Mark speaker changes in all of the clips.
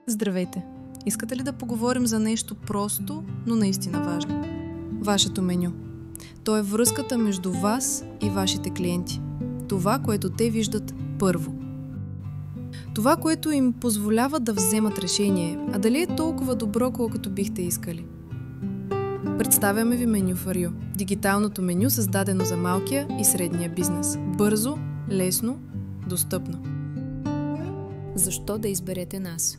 Speaker 1: Здравейте! Искате ли да поговорим за нещо просто, но наистина важно? Вашето меню. То е връзката между вас и вашите клиенти. Това, което те виждат първо. Това, което им позволява да вземат решение, а дали е толкова добро, колкото бихте искали. Представяме ви меню for You. Дигиталното меню, създадено за малкия и средния бизнес. Бързо, лесно, достъпно.
Speaker 2: Защо да изберете нас?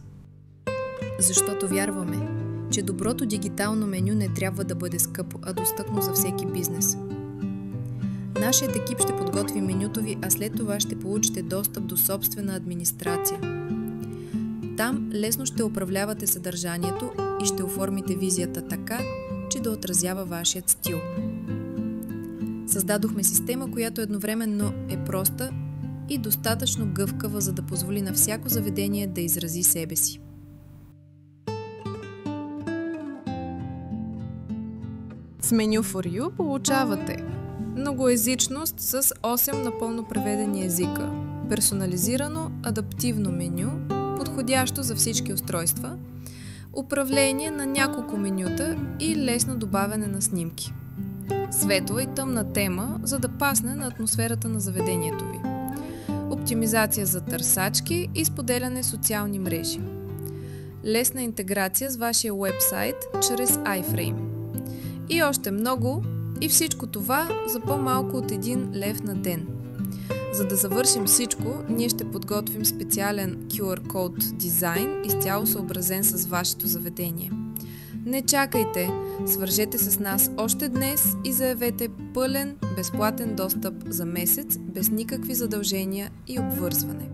Speaker 2: Защото вярваме, че доброто дигитално меню не трябва да бъде скъпо, а достъпно за всеки бизнес. Нашият екип ще подготви менюто ви, а след това ще получите достъп до собствена администрация. Там лесно ще управлявате съдържанието и ще оформите визията така, че да отразява вашият стил. Създадохме система, която едновременно е проста и достатъчно гъвкава, за да позволи на всяко заведение да изрази себе си.
Speaker 1: С меню for You получавате многоезичност с 8 напълно преведени езика, персонализирано адаптивно меню, подходящо за всички устройства, управление на няколко менюта и лесно добавяне на снимки. Светла и тъмна тема, за да пасне на атмосферата на заведението ви. Оптимизация за търсачки и споделяне социални мрежи. Лесна интеграция с вашия уебсайт чрез iFrame. И още много, и всичко това за по-малко от 1 лев на ден. За да завършим всичко, ние ще подготвим специален QR код дизайн, изцяло съобразен с вашето заведение. Не чакайте, свържете се с нас още днес и заявете пълен, безплатен достъп за месец, без никакви задължения и обвързване.